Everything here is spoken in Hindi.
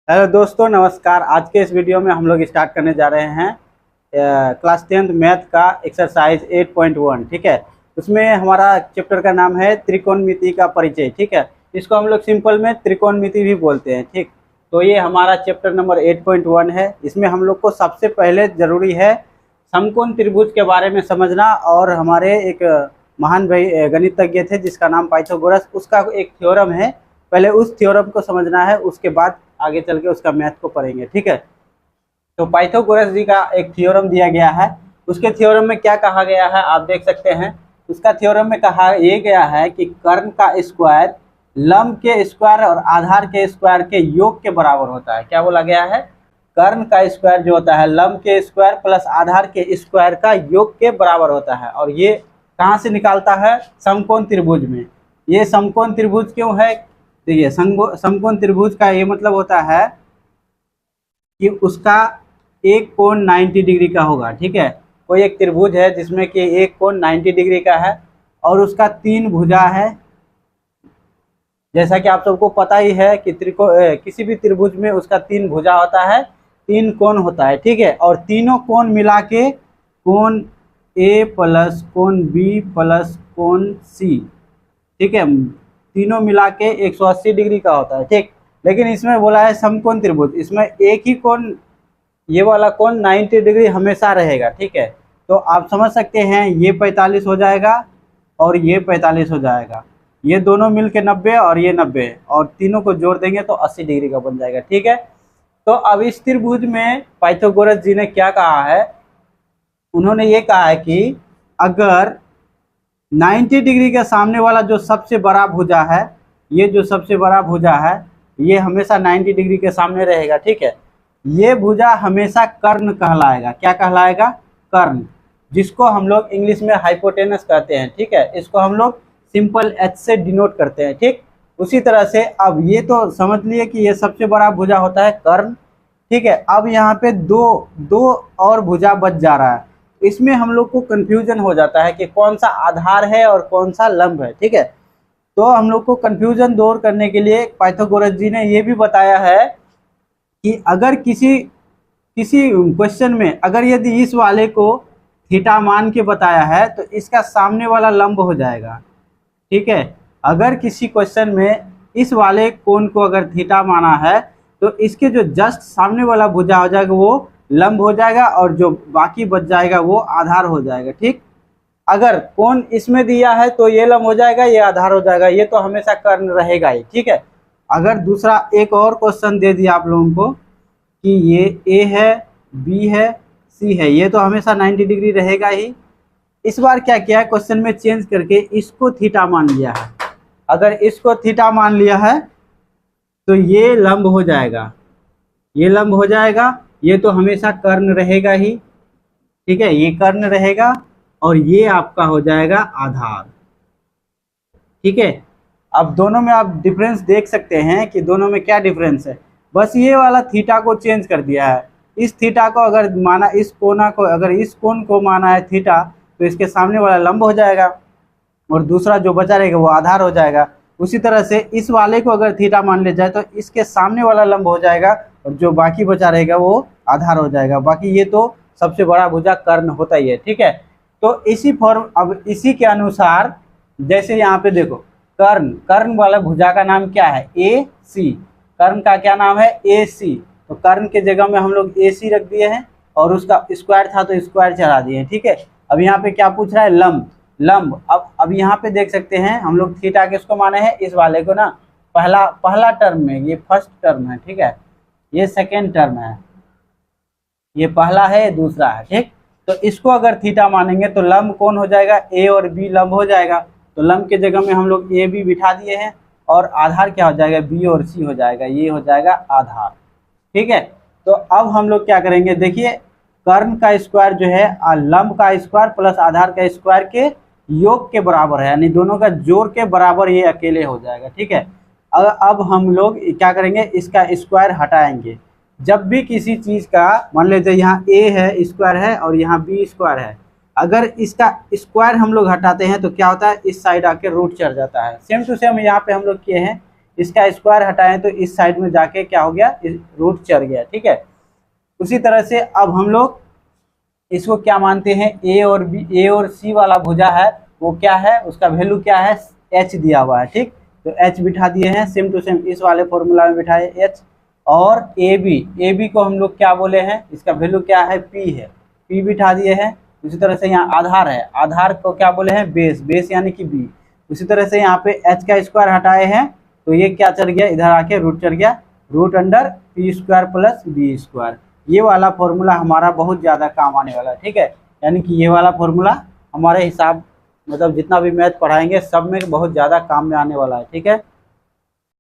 हेलो दोस्तों, नमस्कार। आज के इस वीडियो में हम लोग स्टार्ट करने जा रहे हैं क्लास 10th मैथ का एक्सरसाइज 8.1। ठीक है, उसमें हमारा चैप्टर का नाम है त्रिकोणमिति का परिचय। ठीक है, इसको हम लोग सिंपल में त्रिकोणमिति भी बोलते हैं। ठीक, तो ये हमारा चैप्टर नंबर 8.1 है। इसमें हम लोग को सबसे पहले ज़रूरी है समकोण त्रिभुज के बारे में समझना। और हमारे एक महान गणितज्ञ थे जिसका नाम पाइथागोरस, उसका एक थ्योरम है, पहले उस थ्योरम को समझना है, उसके बाद आगे चल के उसका मैथ को पढ़ेंगे। ठीक है, तो पाइथागोरस जी का एक थ्योरम दिया गया है। उसके थ्योरम में क्या कहा गया है आप देख सकते हैं। उसका थ्योरम में कहा यह गया है कि कर्ण का स्क्वायर लंब के स्क्वायर और आधार के स्क्वायर के योग के बराबर होता है। क्या बोला गया है? कर्ण का स्क्वायर जो होता है लंब के स्क्वायर प्लस आधार के स्क्वायर का योग के बराबर होता है। और ये कहाँ से निकालता है? समकोण त्रिभुज में। ये समकोण त्रिभुज क्यों है? देखिए, समकोण त्रिभुज का ये मतलब होता है कि उसका एक कोण 90 डिग्री का होगा। ठीक है, कोई एक त्रिभुज है जिसमें कि एक कोण 90 डिग्री का है और उसका 3 भुजा है। जैसा कि आप सबको पता ही है कि किसी भी त्रिभुज में उसका 3 भुजा होता है, 3 कोण होता है। ठीक है, और तीनों कोण मिला के कोण ए प्लस कोण बी प्लस कोण सी, ठीक है, तीनों मिला के 180 डिग्री का होता है। ठीक, लेकिन इसमें बोला है समकोण त्रिभुज, इसमें एक ही कोण, ये वाला कोण 90 डिग्री हमेशा रहेगा। ठीक है, तो आप समझ सकते हैं ये 45 हो जाएगा और ये 45 हो जाएगा, ये दोनों मिल के 90 और ये 90, और तीनों को जोड़ देंगे तो 80 डिग्री का बन जाएगा। ठीक है, तो अब इस त्रिभुज में पाइथागोरस जी ने क्या कहा है? उन्होंने ये कहा है कि अगर 90 डिग्री के सामने वाला जो सबसे बड़ा भुजा है, ये जो सबसे बड़ा भुजा है ये हमेशा 90 डिग्री के सामने रहेगा। ठीक है, ये भुजा हमेशा कर्ण कहलाएगा। क्या कहलाएगा? कर्ण, जिसको हम लोग इंग्लिश में हाइपोटेनस कहते हैं। ठीक है, इसको हम लोग सिंपल एच से डिनोट करते हैं। ठीक, उसी तरह से अब ये तो समझ लिए कि ये सबसे बड़ा भुजा होता है कर्ण। ठीक है, अब यहाँ पे दो और भुजा बच जा रहा है। इसमें हम लोग को कंफ्यूजन हो जाता है कि कौन सा आधार है और कौन सा लंब है। ठीक है, तो हम लोग को कंफ्यूजन दूर करने के लिए पाइथागोरस जी ने ये भी बताया है कि अगर किसी क्वेश्चन में अगर यदि इस वाले को थीटा मान के बताया है तो इसका सामने वाला लंब हो जाएगा। ठीक है, अगर किसी क्वेश्चन में इस वाले कोण को अगर थीटा माना है तो इसके जो जस्ट सामने वाला भुजा हो जाएगा वो लंब हो जाएगा और जो बाकी बच जाएगा वो आधार हो जाएगा। ठीक, अगर कोण इसमें दिया है तो ये लंब हो जाएगा, ये आधार हो जाएगा, ये तो हमेशा कर्ण रहेगा ही। ठीक है, अगर दूसरा एक और क्वेश्चन दे दिया आप लोगों को कि ये ए है, बी है, सी है, ये तो हमेशा 90 डिग्री रहेगा ही। इस बार क्या किया है, क्वेश्चन में चेंज करके इसको थीटा मान लिया है। अगर इसको थीटा मान लिया है तो ये लंब हो जाएगा, ये लंब हो जाएगा, ये तो हमेशा कर्ण रहेगा ही। ठीक है, ये कर्ण रहेगा और ये आपका हो जाएगा आधार। ठीक है, अब दोनों में आप डिफरेंस देख सकते हैं कि दोनों में क्या डिफरेंस है। बस ये वाला थीटा को चेंज कर दिया है। इस थीटा को अगर माना, इस कोना को अगर इस कोण को माना है थीटा तो इसके सामने वाला लंब हो जाएगा और दूसरा जो बचा रहेगा वो आधार हो जाएगा। उसी तरह से इस वाले को अगर थीटा मान लिया जाए तो इसके सामने वाला लंब हो जाएगा और जो बाकी बचा रहेगा वो आधार हो जाएगा। बाकी ये तो सबसे बड़ा भुजा कर्ण होता ही है। ठीक है, तो इसी फॉर्म, अब इसी के अनुसार जैसे यहाँ पे देखो, कर्ण वाला भुजा का नाम क्या है? ए सी। कर्ण का क्या नाम है? ए सी। तो कर्ण के जगह में हम लोग ए सी रख दिए हैं और उसका स्क्वायर था तो स्क्वायर चढ़ा दिए हैं। ठीक है, अब यहाँ पे क्या पूछ रहा है? लंब। अब यहाँ पे देख सकते हैं हम लोग थीटा किसको माने हैं? इस वाले को ना, पहला टर्म में, ये फर्स्ट टर्म है। ठीक है, ये सेकेंड टर्म है, ये पहला है, ये दूसरा है। ठीक, तो इसको अगर थीटा मानेंगे तो लंब कौन हो जाएगा? ए और बी लंब हो जाएगा। तो लंब के जगह में हम लोग ए बी बिठा दिए हैं और आधार क्या हो जाएगा? बी और सी हो जाएगा, ये हो जाएगा आधार। ठीक है, तो अब हम लोग क्या करेंगे? देखिए, कर्ण का स्क्वायर जो है लंब का स्क्वायर प्लस आधार का स्क्वायर के योग के बराबर है, यानी दोनों का जोड़ के बराबर ये अकेले हो जाएगा। ठीक है, अब हम लोग क्या करेंगे? इसका स्क्वायर हटाएंगे। जब भी किसी चीज़ का, मान लीजिए यहाँ ए है स्क्वायर है और यहाँ बी स्क्वायर है, अगर इसका स्क्वायर हम लोग हटाते हैं तो क्या होता है? इस साइड आके रूट चढ़ जाता है। सेम टू सेम यहाँ पे हम लोग किए हैं, इसका स्क्वायर हटाएं तो इस साइड में जाके क्या हो गया, रूट चढ़ गया। ठीक है, उसी तरह से अब हम लोग इसको क्या मानते हैं, ए और सी वाला भुजा है वो क्या है, उसका वैल्यू क्या है, एच दिया हुआ है। ठीक, तो एच बिठा दिए हैं, सेम टू सेम इस वाले फॉर्मूला में बिठाए एच। और ए बी को हम लोग क्या बोले हैं, इसका वैल्यू क्या है, पी है, पी बिठा दिए हैं। उसी तरह से यहाँ आधार है, आधार को क्या बोले हैं, बेस यानी कि बी। उसी तरह से यहाँ पे एच का स्क्वायर हटाए हैं तो ये क्या चढ़ गया, इधर आके रूट चढ़ गया, root under P square plus B square. ये वाला फॉर्मूला हमारा बहुत ज़्यादा काम आने वाला है। ठीक है, यानी कि ये वाला फॉर्मूला हमारे हिसाब मतलब जितना भी मैथ पढ़ाएंगे सब में बहुत ज़्यादा काम में आने वाला है। ठीक है।